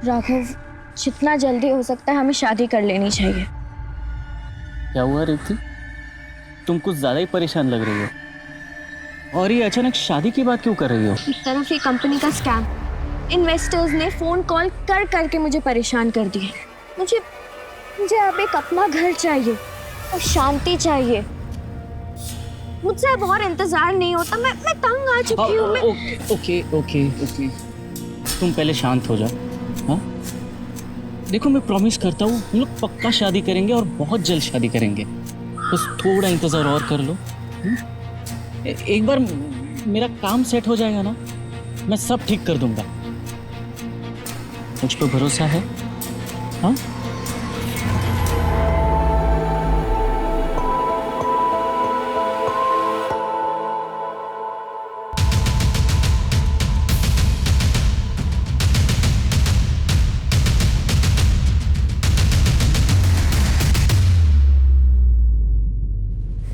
राघव, जितना जल्दी हो सकता है हमें शादी कर लेनी चाहिए। क्या हुआ रेवती? तुम कुछ ज्यादा ही परेशान लग रही हो। और ये अचानक शादी की बात क्यों कर रही हो? एक तरफ ये कंपनी का स्कैम, इन्वेस्टर्स ने फोन कॉल कर करके मुझे परेशान कर दिया। मुझे मुझे अब एक अपना घर चाहिए और शांति चाहिए। मुझसे अब और इंतजार नहीं होता। मैं तंग आ चुकी हूँ। ओके ओके ओके, तुम पहले शांत हो जाओ। हाँ, देखो मैं प्रॉमिस करता हूँ हम लोग पक्का शादी करेंगे और बहुत जल्द शादी करेंगे। बस थोड़ा इंतजार और कर लो। एक बार मेरा काम सेट हो जाएगा ना, मैं सब ठीक कर दूंगा। मुझ पर भरोसा है? हाँ?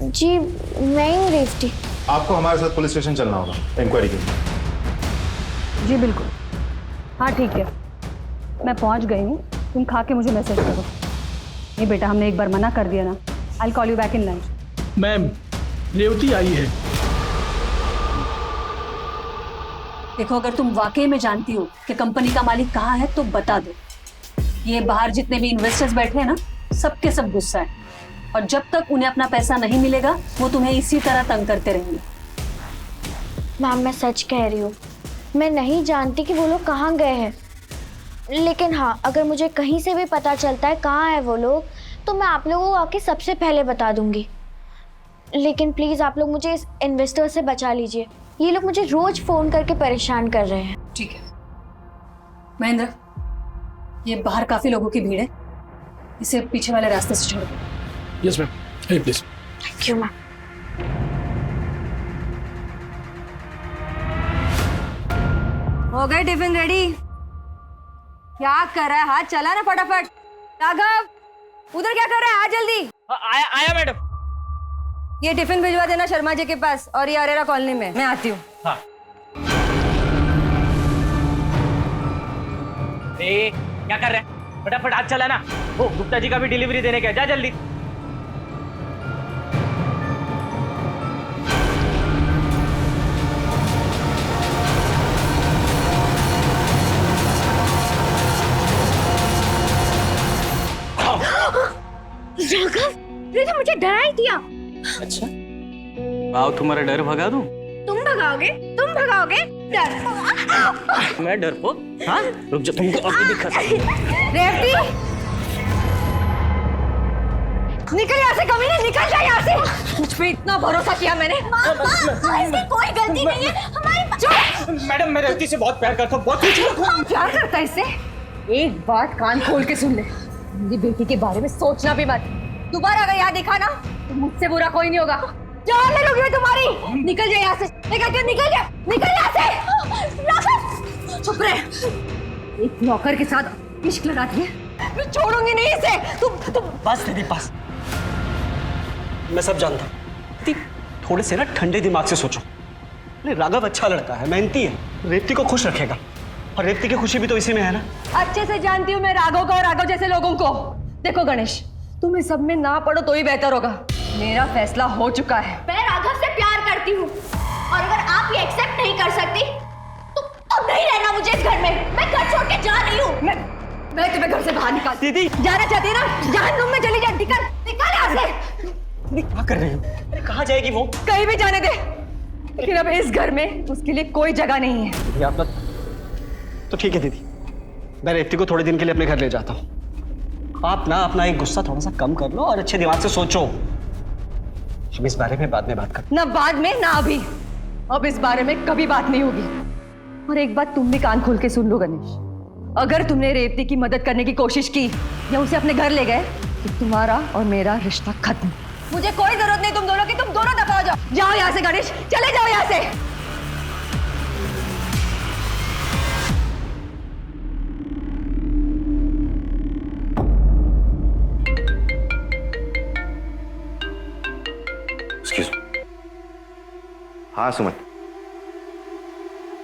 जी मैं ही हूँ रेवती। आपको हमारे साथ पुलिस स्टेशन चलना होगा इंक्वायरी के लिए। जी बिल्कुल। हाँ ठीक है, मैं पहुंच गई हूँ। तुम खा के मुझे मैसेज करो। नहीं बेटा, हमने एक बार मना कर दिया ना। I call you back in lunch. Ma'am, Revathi आई है। देखो, अगर तुम वाकई में जानती हो कि कंपनी का मालिक कहाँ है तो बता दो। ये बाहर जितने भी इन्वेस्टर्स बैठे हैं ना, सबके सब गुस्सा है, और जब तक उन्हें अपना पैसा नहीं मिलेगा वो तुम्हें इसी तरह तंग करते रहेंगे। मैम मैं सच कह रही हूँ, मैं नहीं जानती कि वो लोग कहाँ गए हैं। लेकिन हाँ, अगर मुझे कहीं से भी पता चलता है कहाँ है वो लोग, तो मैं आप लोगों को आके सबसे पहले बता दूंगी। लेकिन प्लीज़ आप लोग मुझे इस इन्वेस्टर से बचा लीजिए। ये लोग मुझे रोज फ़ोन करके परेशान कर रहे हैं। ठीक है महेंद्र, ये बाहर काफी लोगों की भीड़ है, इसे पीछे वाले रास्ते से छोड़ दो। Yes ma'am, hey please. Thank you ma'am. हो गए टिफिन रेडी? क्या कर रहा है? हाथ चला ना फटाफट। राघव, उधर क्या कर रहा है? आ जल्दी। आया मैडम। ये टिफिन भिजवा देना शर्मा जी के पास, और ये अरेरा कॉलोनी में। मैं आती हूँ। हाँ। क्या कर रहे हैं? फटाफट हाथ चला ना। वो गुप्ता जी का भी डिलीवरी देने का, जा जल्दी। राघव, ये तो मुझे डरा ही दिया। अच्छा, आओ तुम्हारा डर भगा दूं? तुम भगाओगे? तुम भगाओगे? डर। मैं डरपोक? हाँ, रुक जा, तुमको अभी दिखाता हूं। रेवती, निकल यहाँ से, कभी नहीं, निकल जा यहाँ से। मुझ पे इतना भरोसा किया मैंने। इसकी कोई गलती नहीं है हमारी। मैडम, मैं रेवती से बहुत प्यार करता हूँ, बहुत कुछ। प्यार करता है इससे? एक बात कान खोल के सुन ले, मेरी बेटी के बारे में सोचना भी मत। दोबारा अगर याद दिखा ना तो मुझसे बुरा कोई नहीं होगा। जान ले लूंगी मैं तुम्हारी। निकल जा यहाँ से, निकल जा, निकल जा, निकल यहाँ से। चुप रहे। एक नौकर के साथ इश्क लगा दिए, मैं छोड़ूंगी नहीं इसे। तुम बस दीदी बस, मैं सब जानता हूँ। दीदी थोड़े से ना ठंडे दिमाग से सोचो। अरे राघव अच्छा लड़का है, मेहनती है, रेवती को खुश रखेगा, और रेवती की खुशी भी तो इसी में है ना। अच्छे से जानती हूँ मैं राघव को और राघव जैसे लोगों को। देखो गणेश, तुम इस सब में ना पड़ो तो ही बेहतर होगा। मेरा फैसला हो चुका है। मैं राघव से प्यार करती हूँ, और अगर आप ये एक्सेप्ट नहीं कर सकती तो नहीं रहना मुझे इस घर में। मैं घर छोड़ के जा रही हूँ। मैं तुम्हें घर से बाहर निकाल। दीदी जाना चाहती है ना, जहन्नुम में चली जा। निकल निकल यहाँ से। दीदी क्या कर रही हो? अरे कहाँ जाएगी वो? कहीं भी जाने दे, लेकिन अब इस घर में उसके लिए कोई जगह नहीं है। आप तो ठीक है दीदी, मैं रेवती को थोड़े दिन के लिए अपने घर ले जाता हूँ। आप ना अपना एक गुस्सा थोड़ा सा कम कर लो और अच्छे दिमाग से सोचो। हम इस बारे में बाद में बात करते। ना बाद में ना अभी, अब इस बारे में कभी बात नहीं होगी। और एक बात तुम भी कान खोल के सुन लो गणेश, अगर तुमने रेवती की मदद करने की कोशिश की या उसे अपने घर ले गए तो तुम्हारा और मेरा रिश्ता खत्म। मुझे कोई जरूरत नहीं तुम दोनों की, तुम दोनों दफा हो जाओ। जाओ यहाँ से गणेश, चले जाओ यहाँ से। हाँ सुमन,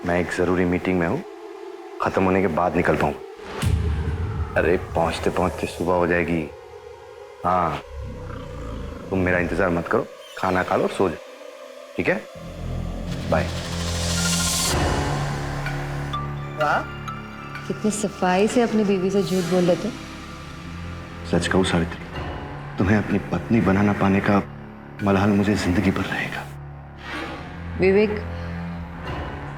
मैं एक जरूरी मीटिंग में हूँ, खत्म होने के बाद निकल पाऊंगा। अरे पहुंचते पहुंचते सुबह हो जाएगी। हाँ, तुम मेरा इंतजार मत करो, खाना खा लो और सो जाओ, ठीक है? बाय। कितनी सफाई से अपनी बीवी से झूठ बोल लेते। सच कहूं सावित्री, तुम्हें अपनी पत्नी बना ना पाने का मलाल मुझे जिंदगी भर रहेगा। विवेक,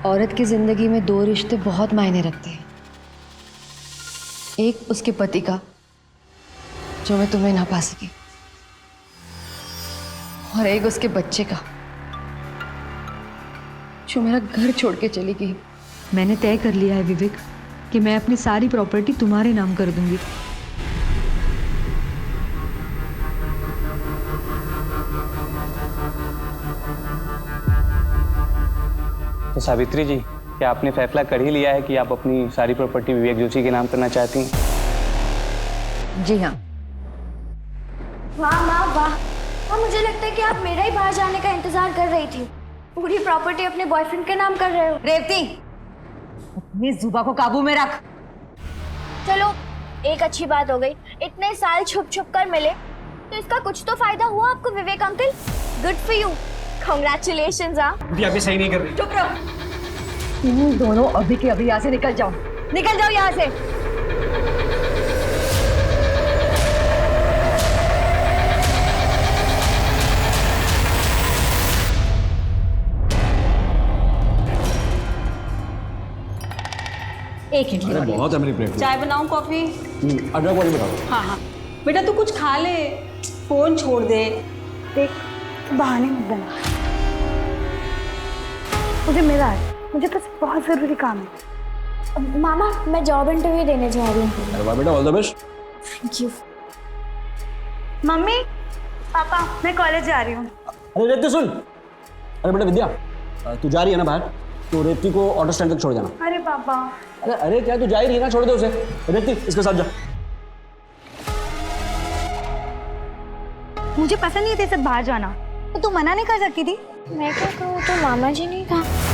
औरत की जिंदगी में दो रिश्ते बहुत मायने रखते हैं। एक उसके पति का, जो मैं तुम्हें ना पा सकी, और एक उसके बच्चे का, जो मेरा घर छोड़ के चली गई। मैंने तय कर लिया है विवेक कि मैं अपनी सारी प्रॉपर्टी तुम्हारे नाम कर दूंगी। तो सावित्री जी, क्या आपने फैसला कर ही लिया है कि आप अपनी सारी प्रॉपर्टी विवेक जोशी के नाम करना चाहती हैं? जी हाँ। वाह माँ वाह, हाँ मुझे लगता है कि आप मेरा ही बाहर जाने का इंतजार कर रही थी। पूरी प्रॉपर्टी अपने बॉयफ्रेंड के नाम कर रहे हो। रेवती, अपनी जुबा को काबू में रख। चलो एक अच्छी बात हो गई, इतने साल छुप छुप कर मिले तो इसका कुछ तो फायदा हुआ आपको Vivek uncle. Good for you, congratulations. अभी सही नहीं कर रही। चुप रहो। तुम दोनों अभी के अभी यहाँ से निकल जाओ, निकल जाओ यहाँ से। एक इडली वाली। बहुत है मेरी प्लेट। चाय बनाऊं, कॉफी? अदरक वाली बताओ। हाँ हाँ बेटा, तू कुछ खा ले, फोन छोड़ दे। देख, बहाने मत बना। मुझे मिला है, मुझे बस बहुत ज़रूरी काम है। मामा, मैं जॉब इंटरव्यू देने जा रही हूँ। अरे वाह बेटा, all the best. Thank you. Mummy, पापा, मैं कॉलेज जा रही हूँ। अरे रेवती सुन। अरे बेटा विद्या, तू जा रही है ना बाहर, तो रेवती को ऑटो स्टैंड तक छोड़ जाना। अरे पापा। अरे क्या तू जा ही रही है ना, छोड़ दे उसे। रेवती इसके साथ जा। मुझे पसंद नहीं था सब बाहर जाना, तो तू मना नहीं कर सकती थी। मैं क्या कहूँ, तो मामा जी ने कहा।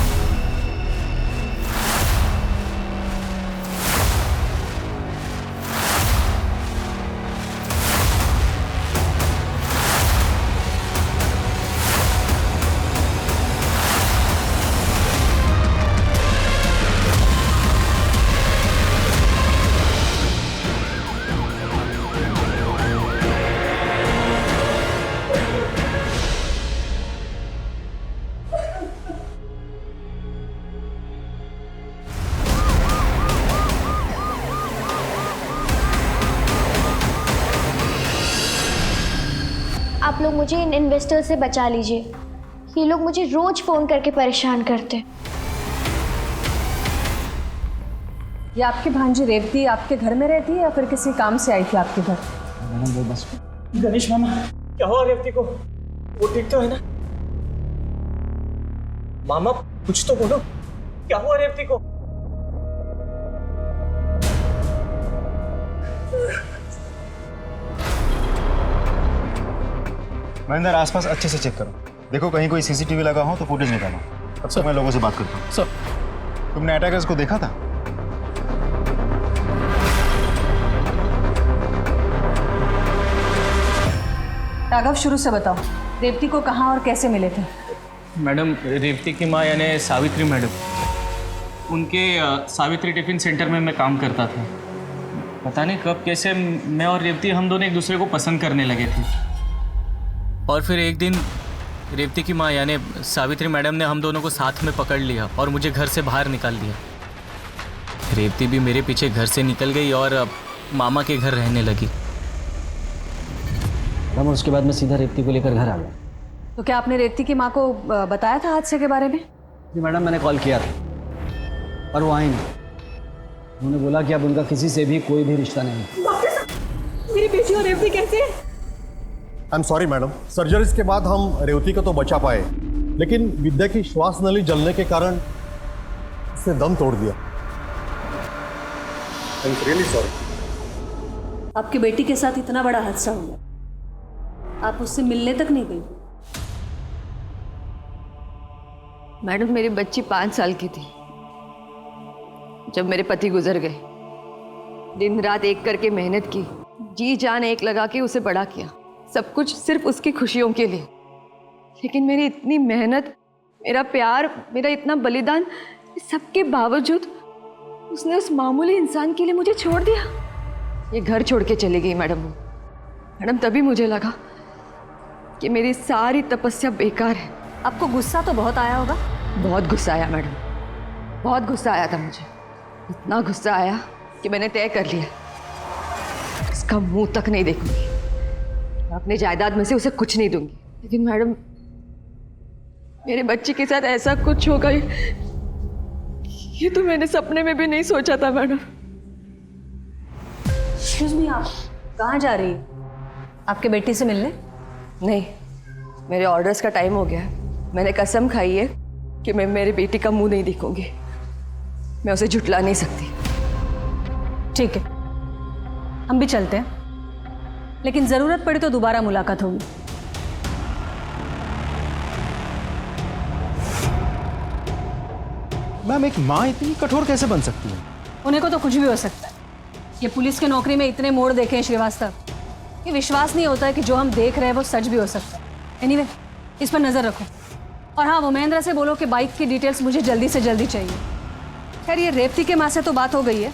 आप लोग मुझे इन इन्वेस्टर से बचा लीजिए। ये लोग मुझे रोज फोन करके परेशान करते हैं। ये आपकी भांजी रेवती आपके घर में रहती है या फिर किसी काम से आई थी आपके घर? मैडम वो बस। गणेश मामा, क्या हुआ रेवती को? वो ठीक तो है ना? मामा कुछ तो बोलो, क्या हुआ रेवती को? महेंद्र, आसपास अच्छे से चेक करो, देखो कहीं कोई सीसीटीवी लगा हो तो फुटेज निकालो। अच्छा, मैं लोगों से बात करता हूँ। सर, तुमने अटैकर्स को देखा था? राघव, शुरू से बताओ, रेवती को कहाँ और कैसे मिले थे? मैडम, रेवती की माँ यानी सावित्री मैडम, उनके सावित्री टिफिन सेंटर में मैं काम करता था। पता नहीं कब कैसे मैं और रेवती हम दोनों एक दूसरे को पसंद करने लगे थे। और फिर एक दिन रेवती की माँ यानी सावित्री मैडम ने हम दोनों को साथ में पकड़ लिया और मुझे घर से बाहर निकाल दिया। रेवती भी मेरे पीछे घर से निकल गई और मामा के घर रहने लगी। मैडम उसके बाद मैं सीधा रेवती को लेकर घर आ गया। तो क्या आपने रेवती की माँ को बताया था हादसे के बारे में? जी मैडम, मैंने कॉल किया था पर वो आई नहीं। उन्होंने बोला कि अब उनका किसी से भी कोई भी रिश्ता नहीं। मेरी बेटी और रेवती कैसे? I am sorry madam, surgeries के बाद हम रेवती को तो बचा पाए, लेकिन विद्या की श्वास नली जलने के कारण उसने दम तोड़ दिया। I am really sorry. आपकी बेटी के साथ इतना बड़ा हादसा हो गया, आप उससे मिलने तक नहीं गई? मैडम, मेरी बच्ची 5 साल की थी जब मेरे पति गुजर गए। दिन रात एक करके मेहनत की, जी जान एक लगा के उसे बड़ा किया, सब कुछ सिर्फ उसकी खुशियों के लिए। लेकिन मेरी इतनी मेहनत, मेरा प्यार, मेरा इतना बलिदान, सबके बावजूद उसने उस मामूली इंसान के लिए मुझे छोड़ दिया। ये घर छोड़ के चली गई मैडम, तभी मुझे लगा कि मेरी सारी तपस्या बेकार है। आपको गुस्सा तो बहुत आया होगा। बहुत गुस्सा आया मैडम, बहुत गुस्सा आया था मुझे। इतना गुस्सा आया कि मैंने तय कर लिया, इसका मुंह तक नहीं देखूंगी, मैं अपने जायदाद में से उसे कुछ नहीं दूंगी। लेकिन मैडम, मेरे बच्चे के साथ ऐसा कुछ होगा ये तो मैंने सपने में भी नहीं सोचा था मैडम। एक्सक्यूज मी, आप कहाँ जा रही है? आपके बेटी से मिलने? नहीं, मेरे ऑर्डर्स का टाइम हो गया है। मैंने कसम खाई है कि मैं मेरी बेटी का मुंह नहीं देखूंगी, मैं उसे झुठला नहीं सकती। ठीक है, हम भी चलते हैं, लेकिन जरूरत पड़ी तो दोबारा मुलाकात होगी। मैम, एक माँ इतनी कठोर कैसे बन सकती है? उन्हें को तो कुछ भी हो सकता है। ये पुलिस के नौकरी में इतने मोड़ देखे हैं श्रीवास्तव, ये विश्वास नहीं होता है कि जो हम देख रहे हैं वो सच भी हो सकता है। एनीवे, इस पर नजर रखो। और हाँ, वो महेंद्र से बोलो कि बाइक की डिटेल्स मुझे जल्दी से जल्दी चाहिए। खैर, ये रेवती के माँ से तो बात हो गई है,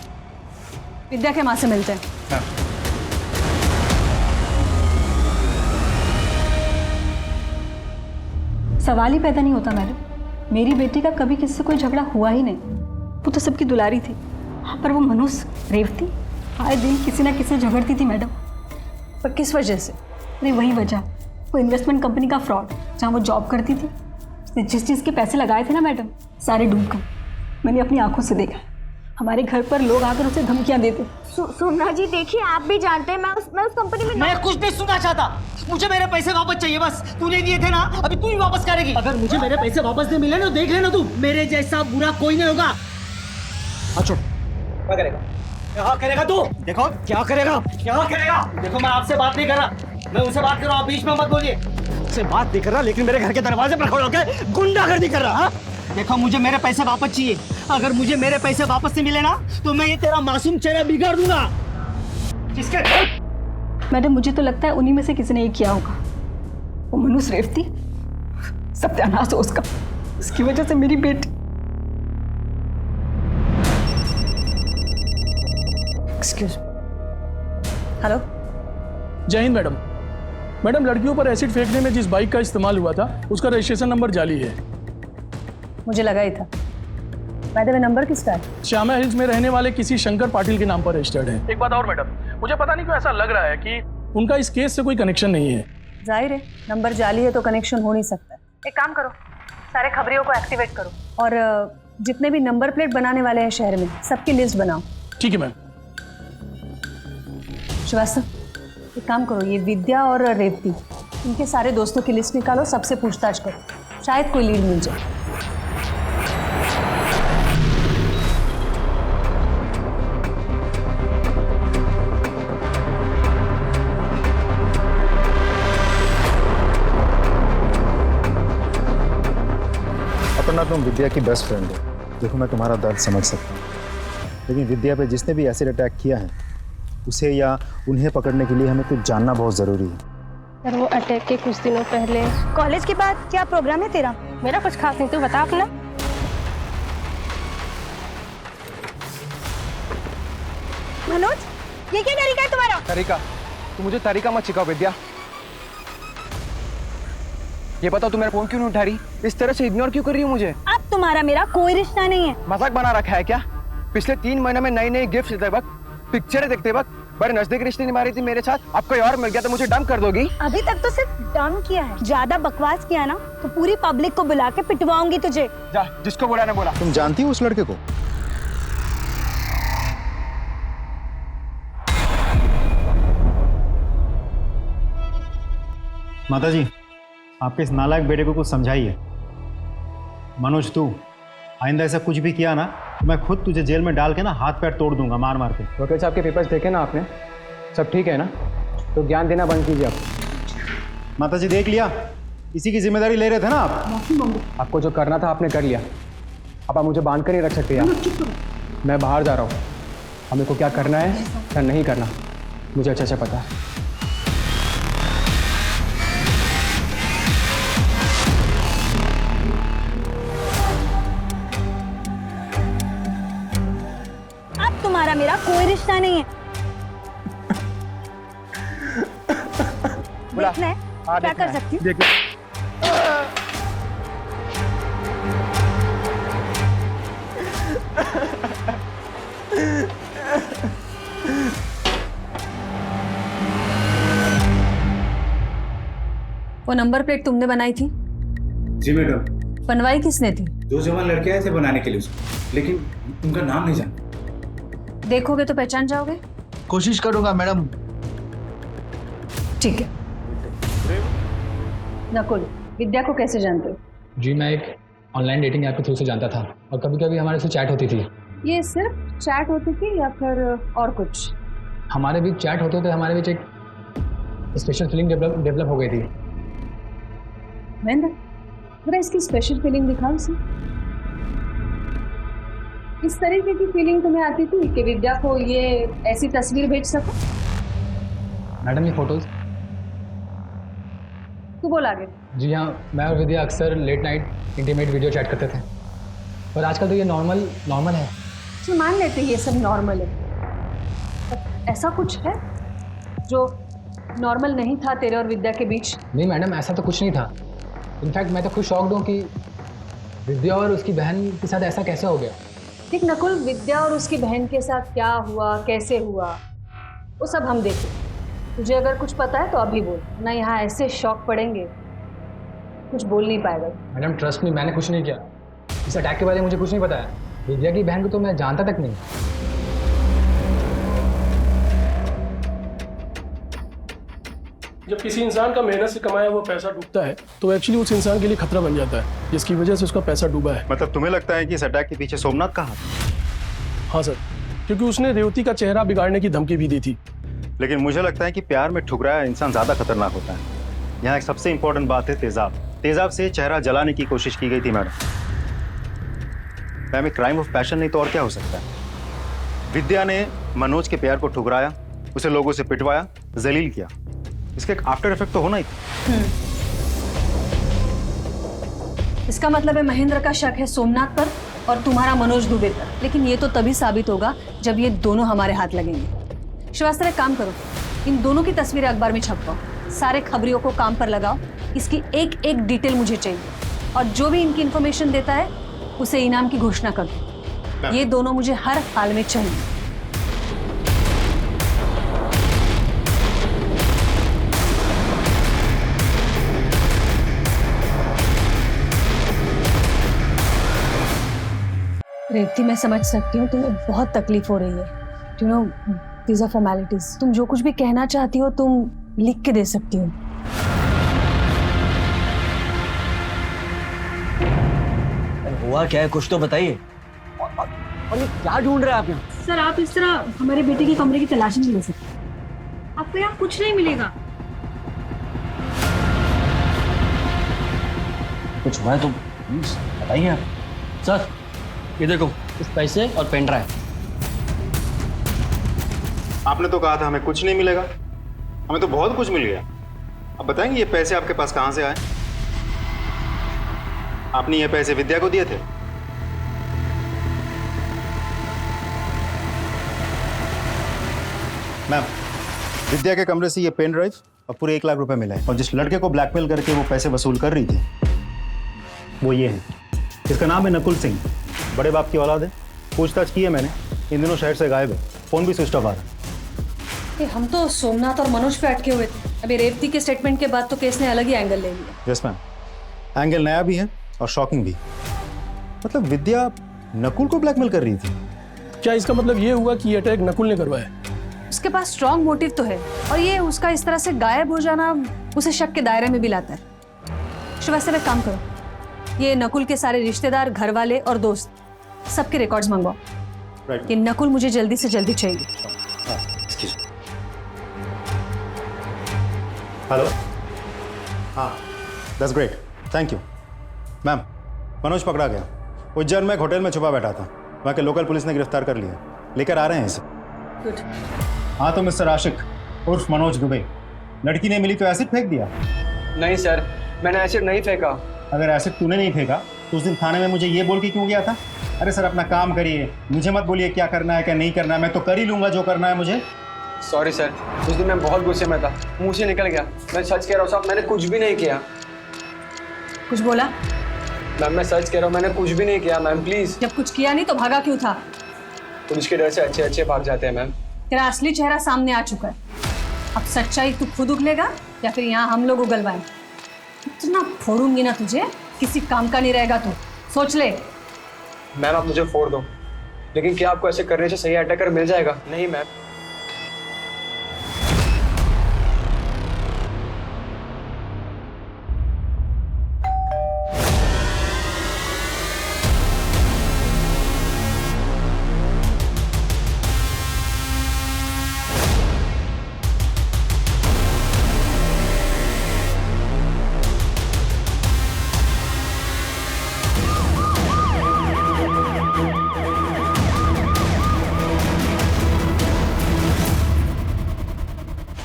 विद्या के माँ से मिलते हैं। सवाल ही पैदा नहीं होता मैडम, मेरी बेटी का कभी किसी से कोई झगड़ा हुआ ही नहीं। वो तो सबकी दुलारी थी। हाँ, पर वो मनुष्य रेवती आए दिन किसी ना किसी से झगड़ती थी मैडम। पर किस वजह से? अरे वही वजह, वो इन्वेस्टमेंट कंपनी का फ्रॉड, जहाँ वो जॉब करती थी। उसने जिस चीज़ के पैसे लगाए थे ना मैडम, सारे डूब गए। मैंने अपनी आंखों से देखा। हमारे घर पर लोग आकर उसे धमकियाँ देते। सोमनाथ जी, देखिए, आप भी जानते हैं मैं उस कंपनी में मैं कुछ नहीं सुनना चाहता, मुझे मेरे पैसे वापस चाहिए बस। तूने दिए थे ना, अभी तू ही वापस करेगी। अगर मुझे मेरे पैसे वापस नहीं मिले ना, देख लेना तू, मेरे जैसा बुरा कोई नहीं होगा। अच्छा, क्या करेगा? क्या करेगा तू? देखो क्या करेगा, क्या करेगा? देखो, मैं आपसे बात नहीं कर रहा, मैं उनसे बात कर रहा हूँ, बीच में मत बोलिए। उससे बात नहीं कर रहा, लेकिन मेरे घर के दरवाजे पर खड़े होकर गुंडागर्दी कर रहा। हाँ? देखो, मुझे मेरे पैसे वापस चाहिए। अगर मुझे मेरे पैसे वापस नहीं मिले ना, तो मैं ये तेरा मासूम चेहरा बिगाड़ दूंगा। किसके? मैडम, मुझे तो लगता है उन्हीं में से किसी ने ये किया होगा। वो मनुष्य रेवती, सत्यानाश हो उसका, उसकी वजह से मेरी बेटी। Excuse, hello. जय हिंद मैडम। मैडम, लड़कियों पर एसिड फेंकने में जिस बाइक का इस्तेमाल हुआ था, उसका रजिस्ट्रेशन नंबर जाली है। मुझे लगा ही था। बाय द वे, नंबर किसका है? श्यामा हिल्स में रहने वाले किसी शंकर पाटिल के नाम पर रजिस्टर्ड है। एक बात और मैडम, मुझे पता नहीं क्यों ऐसा लग रहा है कि उनका इस केस से कोई कनेक्शन नहीं है। जाहिर है, नंबर जाली है तो कनेक्शन हो नहीं सकता। एक काम करो, सारे खबरियों को एक्टिवेट करो और जितने भी नंबर प्लेट बनाने वाले हैं शहर में, सबकी लिस्ट बनाओ। ठीक है मैम। श्रीवास्तव, एक काम करो, ये विद्या और रेवती, इनके सारे दोस्तों की लिस्ट निकालो, सबसे पूछताछ करो, शायद कोई लीड मिल जाए। अपना, तुम विद्या की बेस्ट फ्रेंड हो। देखो, मैं तुम्हारा दर्द समझ सकता हूँ, लेकिन विद्या पे जिसने भी एसिड अटैक किया है, उसे या उन्हें पकड़ने के लिए हमें कुछ जानना बहुत ज़रूरी है। सर, वो अटैक के कुछ दिनों पहले। कॉलेज के बाद क्या प्रोग्राम है तेरा? मेरा कुछ खास नहीं, तू बता अपना। मनोज, ये क्या तरीका है तुम्हारा? तरीका? तू मुझे तरीका मत सिखाओ विद्या। ये बताओ, तू मेरा फोन क्यों नहीं उठा रही? इस तरह से इग्नोर क्यों कर रही हो मुझे? अब तुम्हारा मेरा कोई रिश्ता नहीं है। मजाक बना रखा है क्या? पिछले 3 महीने में नई नई गिफ्ट देते वक्त, पिक्चरें देखते वक्त बड़े नजदीक रिश्ते निभा रही थी मेरे साथ। अब कोई और मिल गया तो मुझे डंप कर दोगी? अभी तक तो सिर्फ डम किया है, ज्यादा बकवास किया ना तो पूरी पब्लिक को बुला के पिटवाऊंगी तुझे। जा, जिसको बोला ना बोला। तुम जानती हो उस लड़के को? माताजी, आपके इस नालायक बेटे को कुछ समझाइए। मनोज, तू आइंदा ऐसा कुछ भी किया ना तो मैं खुद तुझे जेल में डाल के ना हाथ पैर तोड़ दूंगा, मार मार के। वकील साहब के पेपर्स देखे ना आपने? सब ठीक है ना? तो ज्ञान देना बंद कीजिए आप। माताजी, देख लिया, इसी की जिम्मेदारी ले रहे थे ना आप। आपको जो करना था आपने कर लिया। अब आप मुझे बांध कर नहीं रख सकते यार। मैं बाहर जा रहा हूँ। हमें को क्या करना है क्या नहीं करना मुझे अच्छा अच्छा पता है। अब तुम्हारा मेरा कोई रिश्ता नहीं है। देखना है क्या कर सकती हूँ। वो नंबर प्लेट तुमने बनाई थी? जी मैडम। बनवाई किसने थी? 2 जवान लड़के आए थे बनाने के लिए उसको, लेकिन उनका नाम नहीं जानता। देखोगे तो पहचान जाओगे? कोशिश करूंगा मैडम। ठीक है। नकुल, विद्या को कैसे जानते हो? जी मैं एक ऑनलाइन डेटिंग ऐप के थ्रू से जानता था और कभी कभी हमारे से चैट होती थी। ये सिर्फ चैट होती थी या फिर और कुछ? हमारे बीच चैट होते थे, हमारे बीच एक स्पेशल फीलिंग डेवलप हो गई थी। महेंद्र, जरा इसकी स्पेशल फीलिंग दिखाओ इसे। इस तरीके की फीलिंग तुम्हें आती थी कि विद्या को ये ऐसी तस्वीर भेज सको? मैडम ये फोटोज। तू बोल आगे। जी हाँ, मैं और विद्या अक्सर late night intimate video chat करते थे, पर आजकल तो ये नॉर्मल है। तो मान लेते हैं ये सब नॉर्मल है, पर ऐसा कुछ है जो नॉर्मल नहीं था तेरे और विद्या के बीच? नहीं मैडम, ऐसा तो कुछ नहीं था। इनफैक्ट मैं तो खुद शॉक्ड हूँ कि विद्या और उसकी बहन के साथ ऐसा कैसे हो गया। ठीक नकुल, विद्या और उसकी बहन के साथ क्या हुआ, कैसे हुआ, वो सब हम देखें। तुझे अगर कुछ पता है तो अभी बोल, ना यहाँ ऐसे शॉक पड़ेंगे, कुछ बोल नहीं पाएगा। मैडम ट्रस्ट मी, मैंने कुछ नहीं किया। इस अटैक के बारे में मुझे कुछ नहीं पता है। विद्या की बहन को तो मैं जानता तक नहीं। जब किसी इंसान का मेहनत से कमाया हुआ पैसा डूबता है तो एक्चुअली उस इंसान के लिए खतरा बन जाता है, जिसकी वजह से उसका पैसा डूबा है। मतलब तुम्हें लगता है कि इस अटैक के पीछे सोमनाथ का हाथ? हाँ सर, क्योंकि उसने रेवती का चेहरा बिगाड़ने की धमकी भी दी थी। लेकिन मुझे लगता है कि प्यार में ठुकराया इंसान ज्यादा खतरनाक होता है। यहाँ एक सबसे इंपॉर्टेंट बात है तेजाब। तेजाब से चेहरा जलाने की कोशिश की गई थी madam. Ma'am, crime of passion नहीं तो और क्या हो सकता है? विद्या ने मनोज के प्यार को ठुकराया, उसे लोगों से पिटवाया, जलील किया। इसका एक आफ्टर इफेक्ट तो होना ही था। इसका मतलब है महेंद्र का शक है सोमनाथ पर और तुम्हारा मनोज दुबे पर। लेकिन ये तो तभी साबित होगा जब ये दोनों हमारे हाथ लगेंगे। श्रीवास्तव, एक काम करो, इन दोनों की तस्वीरें अखबार में छपवाओ, सारे खबरियों को काम पर लगाओ। इसकी एक एक डिटेल मुझे चाहिए और जो भी इनकी इन्फॉर्मेशन देता है उसे इनाम की घोषणा कर दो। ये दोनों मुझे हर हाल में चाहिए। रेवती, मैं समझ सकती हूँ तुम्हें बहुत तकलीफ हो रही है। You know, these are formalities. तुम जो कुछ भी कहना चाहती हो तुम लिख के दे सकती हो। हुआ क्या है, कुछ तो बताइए। और ये क्या ढूंढ रहे हैं आप यहाँ? सर, आप इस तरह हमारे बेटे के कमरे की तलाशी नहीं ले सकते। आपको यहाँ कुछ नहीं मिलेगा। कुछ हुआ है तो बताइए आप। सर, ये देखो, कुछ पैसे और पेन ड्राइव। आपने तो कहा था हमें कुछ नहीं मिलेगा, हमें तो बहुत कुछ मिल गया। अब बताएंगे ये पैसे आपके पास कहां से आए? आपने ये पैसे विद्या को दिए थे? मैम, विद्या के कमरे से ये पेन ड्राइव और पूरे 1 लाख रुपए मिले हैं और जिस लड़के को ब्लैकमेल करके वो पैसे वसूल कर रही थी वो ये है। इसका नाम है नकुल सिंह, बड़े बाप की औलाद है। पूछताछ की है मैंने, इन दिनों शहर से गायब है, फोन भी स्विच ऑफ आ रहा है। हम तो सोमनाथ और मनोज पे अटके हुए थे। अभी रेवती के स्टेटमेंट के बाद तो केस ने अलग ही एंगल ले लिया। यस मैम, एंगल नया भी है और शॉकिंग भी। मतलब विद्या नकुल को ब्लैकमेल कर रही थी। क्या इसका मतलब ये हुआ कि ये अटैक नकुल ने करवाया? उसके पास स्ट्रॉन्ग मोटिव तो है और ये उसका इस तरह से गायब हो जाना उसे शक के दायरे में भी लाता है। श्रीवास्तव, एक काम करो, ये नकुल के सारे रिश्तेदार, घर वाले और दोस्त सबके रिकॉर्ड्स मंगवाओ। ये नकुल मुझे जल्दी से जल्दी चाहिए। हेलो, हाँ, that's great, thank you. Ma'am, Manoj पकड़ा गया। उज्जैन में एक होटल में छुपा बैठा था, वहाँ के लोकल पुलिस ने गिरफ्तार कर लिया। लेकर आ रहे हैं इसे। गुड। हाँ तो मिस्टर आशिक उर्फ मनोज दुबे, लड़की ने मिली तो एसिड फेंक दिया? नहीं सर, मैंने एसिड नहीं फेंका। अगर एसिड तूने नहीं फेंका तो उस दिन थाने में मुझे ये बोल के क्यों गया था? अरे सर अपना काम करिए, मुझे मत बोलिए क्या करना है क्या नहीं करना है, मैं तो कर ही लूंगा जो करना है मुझे। सॉरी सर, उस दिन मैं बहुत गुस्से में था, मुंह से निकल गया। मैं सच कह रहा हूँ साहब, मैंने कुछ भी नहीं किया। कुछ बोला? मैम मैं सच कह रहा हूँ, मैंने कुछ भी नहीं किया मैम, प्लीज। जब कुछ किया नहीं तो भागा क्यों था? पुलिस के डर से अच्छे अच्छे भाग जाते हैं मैम। तेरा असली चेहरा सामने आ चुका है, अब सच्चाई तू खुद उगलेगा या फिर यहाँ हम लोग उगलवाएं? इतना फोड़ूंगी ना तुझे, किसी काम का नहीं रहेगा तू, सोच ले। मैम आप मुझे फोड़ दो, लेकिन क्या आपको ऐसे करने से सही अटैकर मिल जाएगा? नहीं मैम।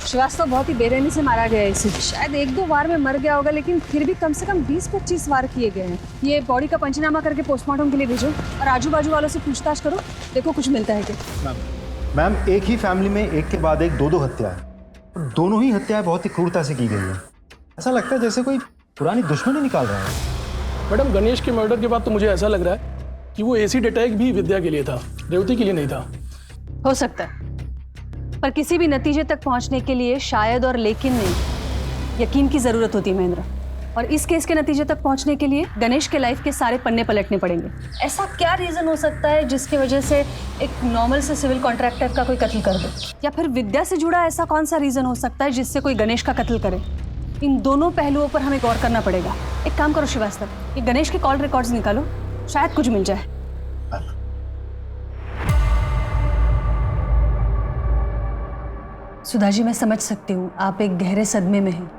श्रीवास्तव बहुत ही बेरहमी से मारा गया है इसे, शायद 1-2 बार में मर गया होगा, लेकिन फिर भी कम से कम 20-25 वार किए गए हैं। ये बॉडी का पंचनामा करके पोस्टमार्टम के लिए भेजो और आजू बाजू वालों से पूछताछ करो, देखो कुछ मिलता है क्या। मैम एक ही फैमिली में एक के बाद एक 2-2 हत्याएं, और दोनों ही हत्याएं बहुत ही क्रूरता से की गई है। ऐसा लगता है जैसे कोई पुरानी दुश्मनी निकाल रहा है। मैडम गणेश के मर्डर के बाद तो मुझे ऐसा लग रहा है कि वो एसिड अटैक भी विद्या के लिए था, रेवती के लिए नहीं था। हो सकता है, पर किसी भी नतीजे तक पहुंचने के लिए शायद और लेकिन नहीं, यकीन की जरूरत होती है महेंद्र। और इस केस के नतीजे तक पहुंचने के लिए गणेश के लाइफ के सारे पन्ने पलटने पड़ेंगे। ऐसा क्या रीजन हो सकता है जिसकी वजह से एक नॉर्मल से सिविल कॉन्ट्रैक्टर का कोई कत्ल कर दे, या फिर विद्या से जुड़ा ऐसा कौन सा रीजन हो सकता है जिससे कोई गणेश का कत्ल करे? इन दोनों पहलुओं पर हमें गौर करना पड़ेगा। एक काम करो श्रीवास्तव, ये गणेश के कॉल रिकॉर्ड्स निकालो, शायद कुछ मिल जाए। सुधा जी मैं समझ सकती हूँ आप एक गहरे सदमे में हैं,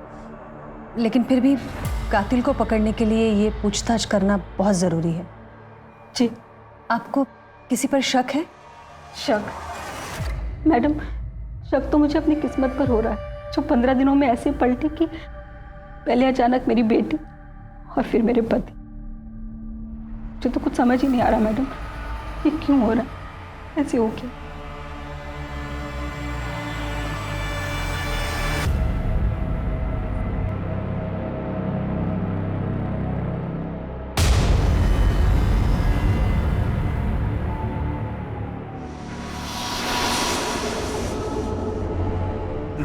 लेकिन फिर भी कातिल को पकड़ने के लिए ये पूछताछ करना बहुत ज़रूरी है। जी, आपको किसी पर शक है? शक? मैडम शक तो मुझे अपनी किस्मत पर हो रहा है, जो 15 दिनों में ऐसे पलटी कि पहले अचानक मेरी बेटी और फिर मेरे पति। मुझे तो कुछ समझ ही नहीं आ रहा मैडम, ये क्यों हो रहा है, ऐसे हो क्या?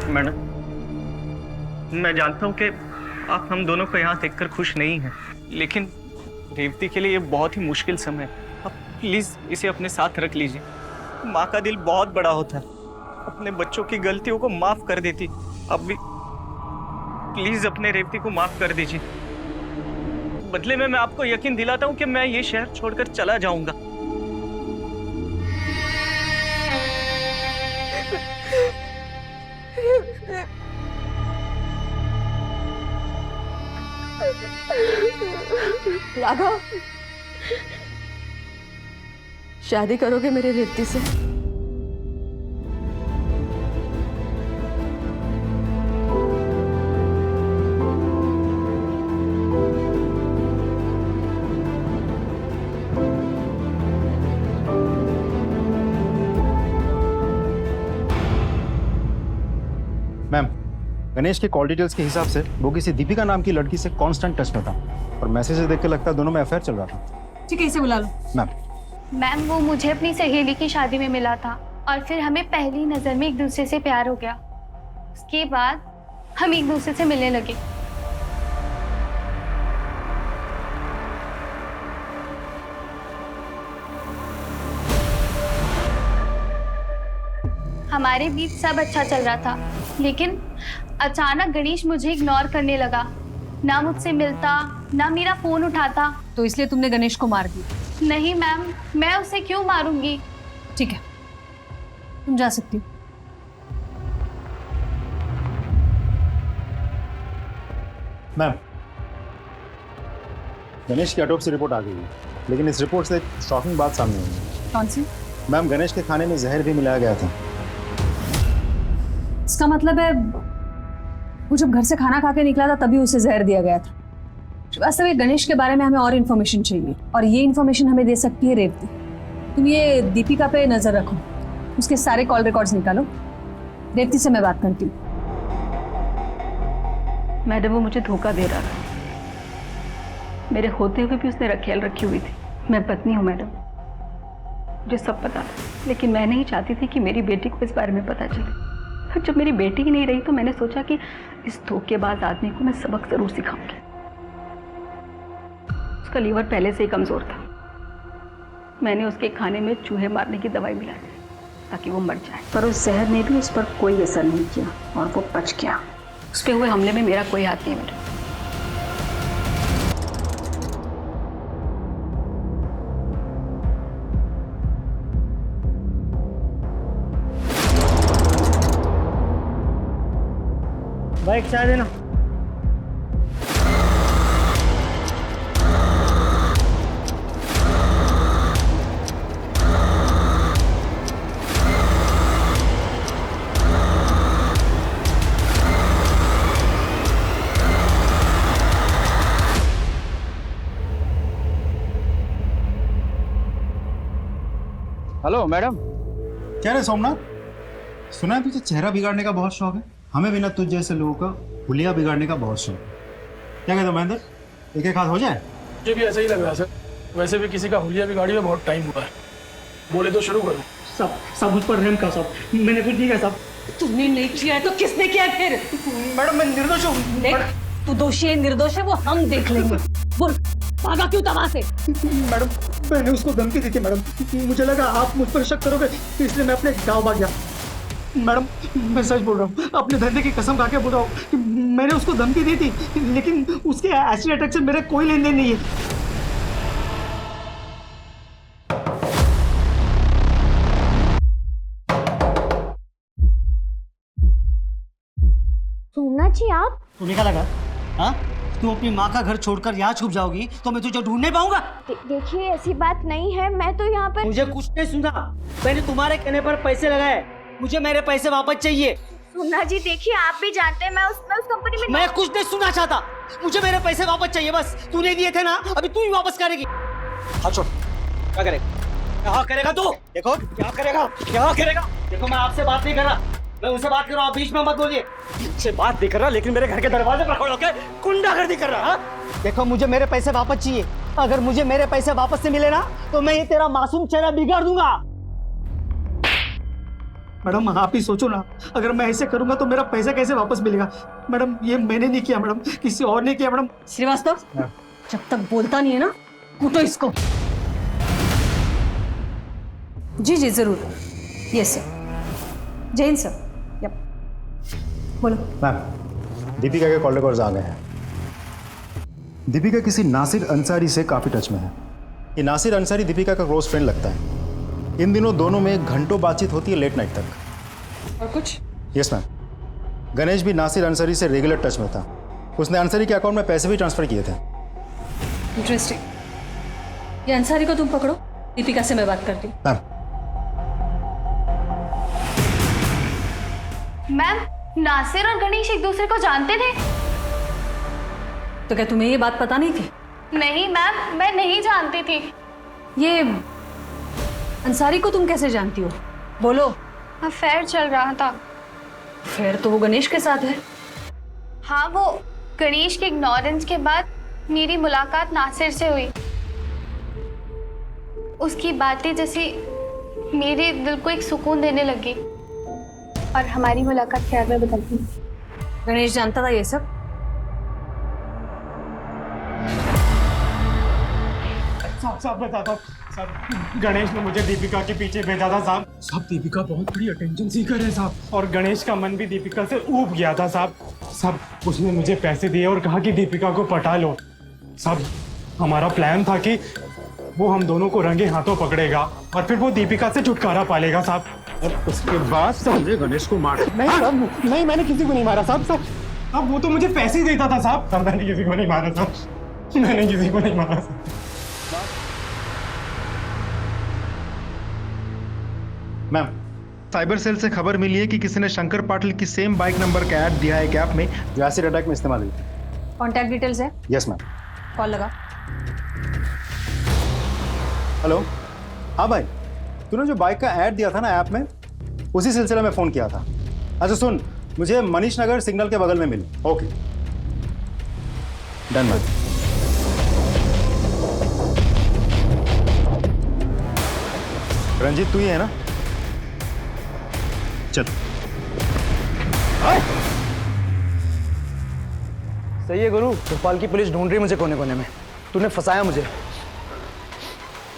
मैडम मैं जानता हूँ कि आप हम दोनों को यहाँ देखकर खुश नहीं हैं, लेकिन रेवती के लिए ये बहुत ही मुश्किल समय है। आप प्लीज़ इसे अपने साथ रख लीजिए। माँ का दिल बहुत बड़ा होता है, अपने बच्चों की गलतियों को माफ़ कर देती। अब भी प्लीज़ अपने रेवती को माफ़ कर दीजिए। बदले में मैं आपको यकीन दिलाता हूँ कि मैं ये शहर छोड़कर चला जाऊँगा। राघव, शादी करोगे मेरे रेवती से? मैम गणेश के कॉल डिटेल्स के हिसाब से वो किसी दीपिका नाम की लड़की से कांस्टेंट टच में था, और मैसेज देख के लगता है दोनों में अफेयर चल रहा था। ठीक है, इसे बुला लो। मैम वो मुझे अपनी सहेली की शादी में मिला था और फिर हमें पहली नज़र में एक दूसरे से प्यार हो गया। उसके बाद हम एक दूसरे से मिलने लगे। हमारे बीच सब अच्छा चल रहा था, लेकिन अचानक गणेश मुझे इग्नोर करने लगा। ना मुझसे मिलता, ना मेरा फोन उठाता। तो इसलिए तुमने गणेश को मार दिया? नहीं मैम, मैं उसे क्यों मारूंगी। ठीक है, तुम जा सकती हो। मैम गणेश की ऑटोप्सी रिपोर्ट आ गई है, लेकिन इस रिपोर्ट से एक शॉकिंग बात सामने आई है। कौन सी? मैम गणेश के खाने में जहर भी मिलाया गया था। इसका मतलब है वो जब घर से खाना खा के निकला था तभी उसे जहर दिया गया था। वास्तव में गणेश के बारे में हमें और इन्फॉर्मेशन चाहिए, और ये इन्फॉर्मेशन हमें दे सकती है रेवती। तुम ये दीपिका पे नजर रखो, उसके सारे कॉल रिकॉर्ड्स निकालो। रेवती से मैं बात करती हूँ। मैडम वो मुझे धोखा दे रहा था, मेरे होते हुए भी उसने ख्याल रखी हुई थी। मैं पत्नी हूँ मैडम, मुझे सब पता था, लेकिन मैं नहीं चाहती थी कि मेरी बेटी को इस बारे में पता चले। फिर जब मेरी बेटी ही नहीं रही तो मैंने सोचा कि इस धोखेबाज आदमी को मैं सबक जरूर सिखाऊंगी। उसका लीवर पहले से ही कमजोर था, मैंने उसके खाने में चूहे मारने की दवाई मिला दी ताकि वो मर जाए, पर उस जहर ने भी उस पर कोई असर नहीं किया और वो बच गया। उस पे हुए हमले में मेरा कोई हाथ नहीं है मैडम। भाई चाय देना। Hello madam. क्या रे सोमनाथ, सुना है तुझे चेहरा बिगाड़ने का बहुत शौक है। हमें भी ना तुझ जैसे लोगों का हुलिया बिगाड़ने का बहुत शौक है। क्या कहते हो महेंद्र, एक एक हाथ हो जाए? मुझे भी ऐसा ही लग रहा है सर। वैसे भी किसी का हुलिया बिगाड़ी में बहुत टाइम हुआ है। बोले तो शुरू करो। सब उस पर रहम का साहब, मैंने कुछ नहीं किया साहब। तुमने नहीं किया है तो किसने किया है फिर? मैडम मैं निर्दोष हूँ। देख, तू दोषी है निर्दोष है वो हम देख लेंगे। बोल, भागा क्यों था वहां से? मैडम मैंने उसको धमकी दी थी मैडम, मुझे लगा आप मुझ पर शक करोगे इसलिए मैं अपने गाँव भाग गया। मैडम मैं सच बोल रहा हूँ, अपने धंधे की कसम खा के बोल रहा हूँ कि मैंने उसको धमकी दी थी, लेकिन उसके एसिड अटैक से मेरा कोई लेन देन नहीं है। सोमनाथ जी आप? तुम्हें क्या लगा? हाँ, तुम अपनी माँ का घर छोड़कर यहाँ छुप जाओगी तो मैं तुझे ढूंढ नहीं पाऊंगा। देखिए ऐसी बात नहीं है, मैं तो यहाँ पर। मुझे कुछ नहीं सुना, मैंने तुम्हारे कहने पर पैसे लगाए, मुझे मेरे पैसे वापस चाहिए। सोमनाथ जी देखिए, आप भी जानते हैं मैं उस कंपनी में। मैं कुछ नहीं सुनना चाहता, मुझे मेरे पैसे वापस चाहिए बस। तूने दिए थे ना, अभी तू ही वापस करेगी। हाँ छोड़, क्या करेगा? क्या करेगा तू? देखो क्या करेगा, क्या करेगा? देखो मैं आपसे बात नहीं कर रहा, मैं उनसे बात कर रहा हूँ, बीच में मत बोलिए। मुझसे बात नहीं कर रहा, लेकिन मेरे घर के दरवाजे पर खड़े होकर गुंडागर्दी कर रहा है। देखो मुझे मेरे पैसे वापस चाहिए, अगर मुझे मेरे पैसे वापस से मिले ना तो मैं ये तेरा मासूम चेहरा बिगाड़ दूंगा। मैडम आप ही सोचो ना, अगर मैं ऐसे करूंगा तो मेरा पैसा कैसे वापस मिलेगा? मैडम ये मैंने नहीं किया मैडम, किसी और ने किया मैडम। श्रीवास्तव जब तक बोलता नहीं है ना, कूटो इसको। जी जी जरूर, yes sir. Jain sir, yup बोलो। मैम दीपिका के कॉल रिकॉर्ड्स आ गए हैं। दीपिका किसी नासिर अंसारी से काफ़ी टच में है। ये नासिर अंसारी दीपिका का क्लोज फ्रेंड लगता है। इन दिनों दोनों में घंटों बातचीत होती है, लेट नाइट तक। और कुछ? यस मैम, गणेश भी नासिर अंसारी से रेगुलर टच में था। उसने अंसारी के अकाउंट में पैसे भी ट्रांसफर किए थे। इंटरेस्टिंग। ये अंसारी को तुम पकड़ो, दीपिका से मैं बात करती हूँ। मैम नासिर और गणेश एक दूसरे को जानते थे? तो क्या तुम्हें ये बात पता नहीं थी? नहीं मैम, मैं नहीं जानती थी। ये अंसारी को तुम कैसे जानती हो? बोलो। अफेयर चल रहा था। फिर तो वो गणेश के साथ है। हाँ, वो गणेश के इग्नोरेंस के बाद मेरी मुलाकात नासिर से हुई। उसकी बातें जैसे मेरे दिल को एक सुकून देने लगी और हमारी मुलाकात प्यार में बदल गई। गणेश जानता था ये सब? साहब बताता हूँ साहब, गणेश ने मुझे दीपिका के पीछे भेजा था साहब। साहब दीपिका बहुत बड़ी अटेंशन सीकर है साहब, और गणेश का मन भी दीपिका से ऊब गया था साहब। साहब उसने मुझे पैसे दिए और कहा कि दीपिका को पटा लो। साहब हमारा प्लान था कि वो हम दोनों को रंगे हाथों पकड़ेगा और फिर वो दीपिका से छुटकारा पालेगा साहब। और उसके बाद साहब गणेश को मार। नहीं साहब, नहीं मैंने किसी को नहीं मारा साहब। साहब वो तो मुझे पैसे ही देता था साहब। साहब मैंने किसी को नहीं मारा साहब, मैंने किसी को नहीं मारा साहब। मैम साइबर सेल से खबर मिली है कि किसी ने शंकर पाटिल की सेम बाइक नंबर का ऐड दिया है एक ऐप में जो एसिड अटैक में इस्तेमाल हुई। कॉन्टैक्ट डिटेल्स है? Yes ma'am. कॉल लगा। हेलो, हाँ भाई, तूने जो बाइक का ऐड दिया था ना ऐप में, उसी सिलसिले में फ़ोन किया था। अच्छा सुन, मुझे मनीष नगर सिग्नल के बगल में मिल। ओके डन भाई। रंजीत तू ही है ना? चल। सही है गुरु, भोपाल की पुलिस ढूंढ रही है मुझे कोने कोने में। तूने फंसाया मुझे।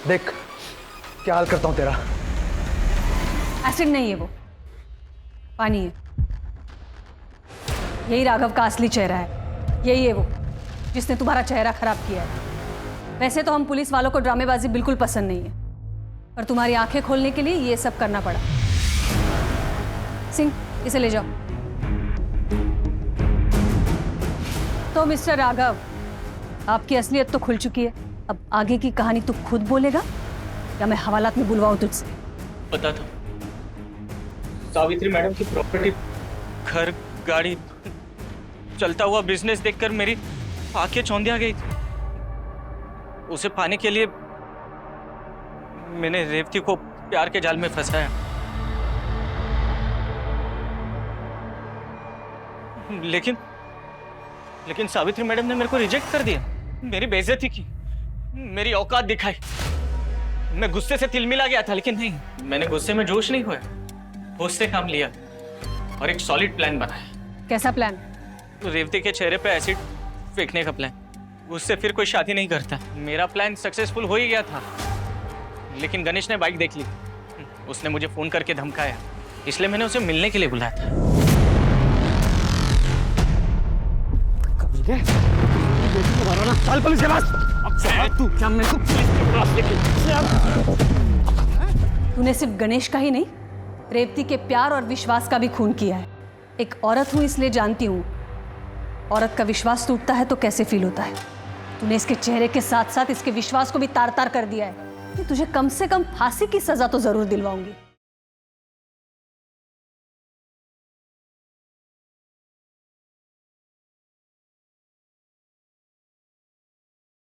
देख क्या हाल करता हूं तेरा। एसिड नहीं है वो, पानी है। यही राघव का असली चेहरा है। यही है वो जिसने तुम्हारा चेहरा खराब किया है। वैसे तो हम पुलिस वालों को ड्रामेबाजी बिल्कुल पसंद नहीं है, पर तुम्हारी आंखें खोलने के लिए ये सब करना पड़ा। सिंह, इसे ले जाओ। तो मिस्टर राघव, आपकी असलियत तो खुल चुकी है। अब आगे की कहानी तू खुद बोलेगा या मैं हवालात में बुलवाऊं तुझसे? पता था सावित्री मैडम की प्रॉपर्टी, घर, गाड़ी, चलता हुआ बिजनेस देखकर मेरी आंखें चौंधिया गई थी। उसे पाने के लिए मैंने रेवती को प्यार के जाल में फंसाया। लेकिन सावित्री मैडम ने मेरे को रिजेक्ट कर दिया, मेरी बेइज्जती की, मेरी औकात दिखाई। मैं गुस्से से तिलमिला गया था, लेकिन नहीं, मैंने गुस्से में जोश नहीं खोया, होश से काम लिया और एक सॉलिड प्लान बनाया। कैसा प्लान? रेवती के चेहरे पे एसिड फेंकने का प्लान। उससे फिर कोई शादी नहीं करता। मेरा प्लान सक्सेसफुल हो ही गया था, लेकिन गणेश ने बाइक देख ली। उसने मुझे फोन करके धमकाया, इसलिए मैंने उसे मिलने के लिए बुलाया था। चल पुलिस के पास। तू क्या मेरे को पुलिस के पास लेके? तूने सिर्फ गणेश का ही नहीं, रेवती के प्यार और विश्वास का भी खून किया है। एक औरत हूं इसलिए जानती हूं औरत का विश्वास टूटता है तो कैसे फील होता है। तूने इसके चेहरे के साथ साथ इसके विश्वास को भी तार तार कर दिया है। तुझे कम से कम फांसी की सजा तो जरूर दिलवाऊंगी।